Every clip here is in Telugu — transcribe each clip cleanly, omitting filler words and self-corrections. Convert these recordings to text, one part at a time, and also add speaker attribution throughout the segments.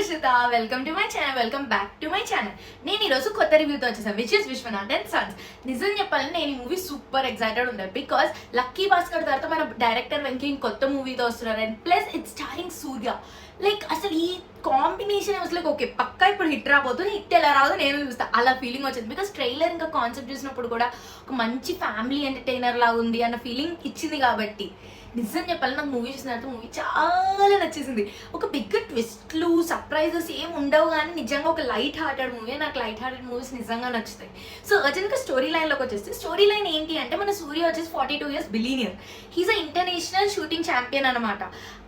Speaker 1: Rishita, welcome to my channel, welcome back to my channel. నేను ఈరోజు కొత్త రివ్యూతో వచ్చేసాను which is Vishwanath and sons. నిజం చెప్పాలని నేను ఈ మూవీ సూపర్ ఎక్సైటెడ్ ఉండే బికాస్ లక్కీ భాస్కర్ తర్వాత మన డైరెక్టర్ వెంకీ కొత్త మూవీతో వస్తున్నారు and plus it's starring Suriya. Like అసలు ఈ కాంబినేషన్ అసలు ఓకే పక్కా ఇప్పుడు హిట్ రాబోతుంది, హిట్ ఎలా రాదో నేను చూస్తాను అలా ఫీలింగ్ వచ్చింది. బికాస్ ట్రైలర్ ఇంకా కాన్సెప్ట్ చూసినప్పుడు కూడా ఒక మంచి ఫ్యామిలీ ఎంటర్టైనర్ లాగా ఉంది అన్న ఫీలింగ్ ఇచ్చింది. కాబట్టి నిజం చెప్పాలి నాకు మూవీ చూసిన తర్వాత మూవీ చాలా నచ్చేసింది. ఒక బిగ్ ట్విస్ట్లు సర్ప్రైజెస్ ఏం ఉండవు కానీ నిజంగా ఒక లైట్ హార్టెడ్ మూవీ. నాకు లైట్ హార్టెడ్ మూవీస్ నిజంగా నచ్చుతాయి. సో అర్జెంట్గా స్టోరీ లైన్లోకి వచ్చేస్తే స్టోరీ లైన్ ఏంటి అంటే మన సూర్య వచ్చేసి 42 years billionaire. He's a international shooting champion అనమాట.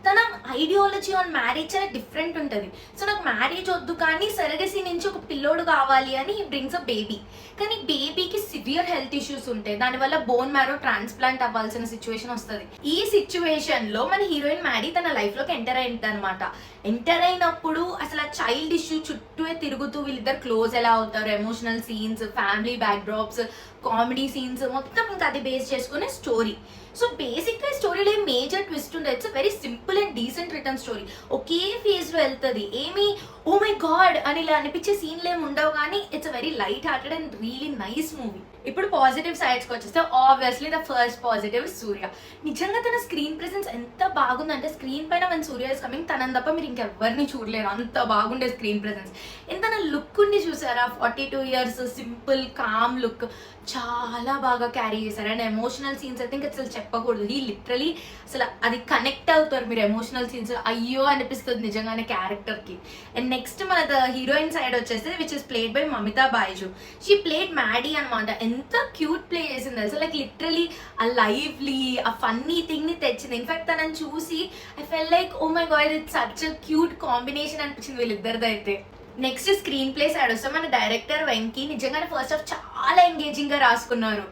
Speaker 1: తన ఐడియాలజీ ఆన్ మ్యారేజ్ చాలా డిఫరెంట్ ఉంటుంది. సో నాకు మ్యారేజ్ వద్దు కానీ సరగసి నుంచి ఒక పిల్లోడు కావాలి అని హీ బ్రింగ్స్ అ బేబీ. కానీ బేబీకి సివియర్ హెల్త్ ఇష్యూస్ ఉంటాయి, దానివల్ల బోన్ మ్యారో ట్రాన్స్ప్లాంట్ అవ్వాల్సిన సిచ్యువేషన్ వస్తుంది. ఈ సిచ్యువేషన్ లో మన హీరోయిన్ మ్యాడీ తన లైఫ్ లోకి ఎంటర్ అయింది అనమాట. ఎంటర్ అయినప్పుడు అసలు ఆ చైల్డ్ ఇష్యూ చుట్టూ తిరుగుతూ వీళ్ళిద్దరు క్లోజ్ ఎలా అవుతారు, emotional scenes, family back drops, comedy scenes మొత్తం ఇంకా అది బేస్ చేసుకునే స్టోరీ. సో బేసిక్ గా స్టోరీలో ఏం మేజర్ ట్విస్ట్ ఉండదు. It's very simple and decent return story. Okay phase లో వెళ్తుంది, ఏమి ఓ మై గాడ్ అని ఇలా అనిపించే సీన్లు ఏమి ఉండవు కానీ it's very light hearted and really nice movie. ఇప్పుడు పాజిటివ్ సైడ్స్కి వచ్చేస్తే ఆబ్వియస్లీ ద ఫస్ట్ పాజిటివ్ సూర్య. నిజంగా తన స్క్రీన్ ప్రెసెన్స్ ఎంత బాగుందంటే స్క్రీన్ పైన మన సూర్య ఇస్ కమింగ్ తనని తప్ప మీరు ఇంకెవ్వరిని చూడలేరు, అంత బాగుండే స్క్రీన్ ప్రెసెన్స్. ఎంత తన లుక్ ఉండి చూసారా, 42 years సింపుల్ కామ్ లుక్ చాలా బాగా క్యారీ చేశారు. అండ్ ఎమోషనల్ సీన్స్ అయితే ఇంకా అసలు చెప్పకూడదు. ఈ లిటరలీ అసలు అది కనెక్ట్ అవుతారు మీరు ఎమోషనల్ సీన్స్, అయ్యో అనిపిస్తుంది నిజంగానే క్యారెక్టర్కి. అండ్ నెక్స్ట్ మన హీరోయిన్ సైడ్ వచ్చేస్తే which is played by Mamitha Baiju. She played Maddy అనమాట. ఎంత క్యూట్ ప్లే చేసింది అసలు, లైక్ లిటరలీ ఆ లైవ్లీ ఆ ఫన్నీ థింగ్ ని తెచ్చింది. ఇన్ఫాక్ట్ తనని చూసి I fell like oh my God it's such cute combination అనిపించింది వీళ్ళిద్దరిది అయితే. నెక్స్ట్ స్క్రీన్ ప్లే సైడ్ వస్తే మన డైరెక్టర్ వెంకీ నిజంగానే ఫస్ట్ హాఫ్ చాలా ఎంగేజింగ్ గా రాసుకున్నారు.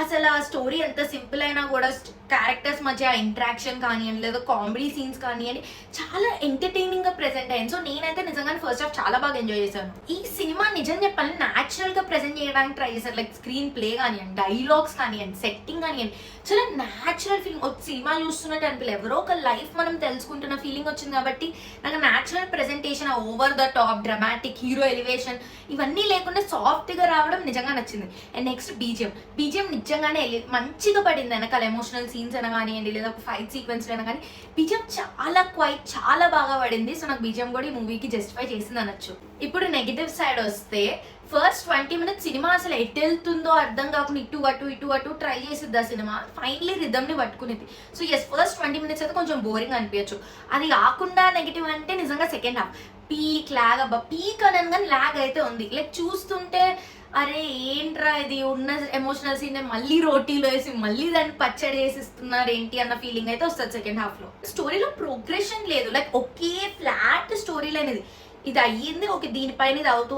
Speaker 1: అసలు ఆ స్టోరీ ఎంత సింపుల్ అయినా కూడా క్యారెక్టర్స్ మధ్య ఇంటరాక్షన్ కానివ్వండి లేదా కామెడీ సీన్స్ కానివ్వండి చాలా ఎంటర్టైనింగ్ గా ప్రెజెంట్ అయ్యింది. సో నేనైతే నిజంగానే ఫస్ట్ హాఫ్ చాలా బాగా ఎంజాయ్ చేశాను. ఈ సినిమా నిజం చెప్పాలని న్యాచురల్ గా ప్రెజెంట్ చేయడానికి ట్రై చేశారు. లైక్ స్క్రీన్ ప్లే కానివ్వండి, డైలాగ్స్ కానివ్వండి, సెట్టింగ్ కానివ్వండి, చాలా న్యాచురల్ ఫీలింగ్. ఒక సినిమా చూస్తున్నట్టు అనిపించలేదు, ఎవరో ఒక లైఫ్ మనం తెలుసుకుంటున్న ఫీలింగ్ వచ్చింది. కాబట్టి నాకు natural presentation, over the top dramatic hero elevation ఇవన్నీ లేకుండా సాఫ్ట్ గా రావడం నిజంగా నచ్చింది. అండ్ నెక్స్ట్ బీజిఎం నిజంగానే మంచిగా పడింది. వెనకాల ఎమోషనల్ సీన్స్ అయినా కానివ్వండి లేదా ఫైట్ సీక్వెన్స్ అయినా కానీ బీజిఎం చాలా బాగా పడింది. సో నాకు బీజిఎం కూడా ఈ మూవీకి జస్టిఫై చేసింది అనొచ్చు. ఇప్పుడు నెగిటివ్ సైడ్ వస్తే ఫస్ట్ 20 minutes సినిమా అసలు ఎటు వెళ్తుందో అర్థం కాకుండా ఇటు అటు ట్రై చేసిద్ది ఆ సినిమా. ఫైనలీ రిథమ్ ని పట్టుకునేది. సో ఎస్ ఫస్ట్ 20 minutes అయితే కొంచెం బోరింగ్ అనిపించచ్చు. అది కాకుండా నెగిటివ్ అంటే నిజంగా సెకండ్ హాఫ్ పీక్ అనగా ల్యాగ్ అయితే ఉంది. లైక్ చూస్తుంటే అరే ఏంట్రా ఇది ఉన్న ఎమోషనల్ సీన్ మళ్ళీ రోటీలో వేసి మళ్ళీ దాన్ని పచ్చడి చేసిస్తున్నారు ఏంటి అన్న ఫీలింగ్ అయితే వస్తుంది సెకండ్ హాఫ్ లో. స్టోరీలో ప్రోగ్రెషన్ లేదు, లైక్ ఒకే ఫ్లాట్ స్టోరీ లైన్ ఇది అయ్యింది ఓకే, దీనిపైన ఇది అవుతూ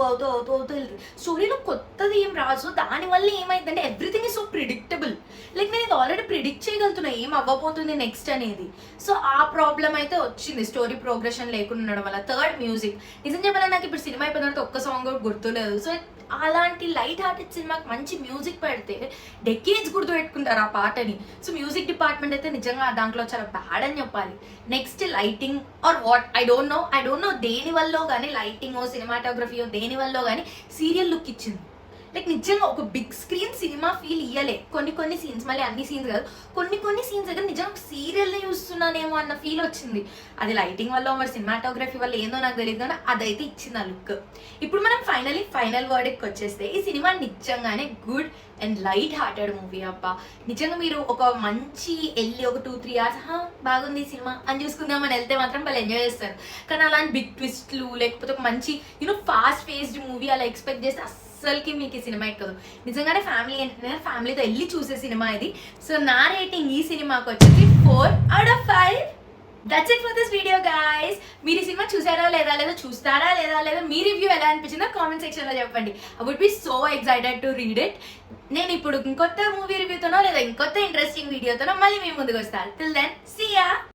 Speaker 1: వెళ్తుంది. స్టోరీలో కొత్తది ఏం రాదు. దానివల్ల ఏమైందంటే everything is so predictable. Like నేను ఇది ఆల్రెడీ ప్రిడిక్ట్ చేయగలుగుతున్నా ఏం అవ్వబోతుంది నెక్స్ట్ అనేది. సో ఆ ప్రాబ్లం అయితే వచ్చింది స్టోరీ ప్రోగ్రెషన్ లేకుండా ఉండడం వల్ల. Third music. నిజం చెప్పాలని నాకు ఇప్పుడు సినిమా అయిపోయిన తర్వాత ఒక్క సాంగ్ కూడా గుర్తులేదు. సో అలాంటి లైట్ హార్టెడ్ సినిమాకి మంచి మ్యూజిక్ పెడితే డెకేజ్ గుర్తు పెట్టుకుంటారు ఆ పాటని. సో మ్యూజిక్ డిపార్ట్మెంట్ అయితే నిజంగా దాంట్లో చాలా బ్యాడ్ అని చెప్పాలి. Next lighting or what I don't know దేని వల్ల కానీ లైటింగ్ సినిమాటోగ్రఫీ దేని వల్ల కానీ సీరియల్ లుక్ ఇచ్చింది. లైక్ నిజంగా ఒక బిగ్ స్క్రీన్ సినిమా ఫీల్ ఇయ్యలే. కొన్ని సీన్స్, మళ్ళీ అన్ని సీన్స్ కాదు, కొన్ని సీన్స్ దగ్గర నిజంగా సీరియల్ని చూస్తున్నానేమో అన్న ఫీల్ వచ్చింది. అది లైటింగ్ వల్ల మరి సినిమాటోగ్రఫీ వల్ల ఏందో నాకు తెలియదు కానీ అదైతే ఇచ్చింది ఆ లుక్. ఇప్పుడు మనం ఫైనల్ వర్డ్కి వచ్చేస్తే ఈ సినిమా నిజంగానే good and light hearted movie. అబ్బా నిజంగా మీరు ఒక మంచి వెళ్ళి ఒక 2-3 hours బాగుంది ఈ సినిమా అని చూసుకుందామని వెళ్తే మాత్రం వాళ్ళు ఎంజాయ్ చేస్తారు. కానీ అలాంటి బిగ్ ట్విస్ట్లు లేకపోతే ఒక మంచి ఫాస్ట్ ఫేస్డ్ మూవీ అలా ఎక్స్పెక్ట్ చేస్తే అస్సలకి మీకు ఈ సినిమా ఎక్కదు. నిజంగానే ఫ్యామిలీ ఎంటర్టైనర్, ఫ్యామిలీతో వెళ్ళి చూసే సినిమా ఇది. సో నా రేటింగ్ ఈ సినిమాకి వచ్చేసి 4 out of 5. That's it for this video guys. మీరు ఈ సినిమా చూసారా లేదా మీ రివ్యూ ఎలా అనిపించిందో కామెంట్ సెక్షన్ లో చెప్పండి. I would be so excited to read it. నేను ఇప్పుడు ఇంకొత్త మూవీ రివ్యూతోనో లేదా ఇంకొత్త ఇంట్రెస్టింగ్ వీడియోతోనో మళ్ళీ మీ ముందుకు వస్తాను. Till then see yeah.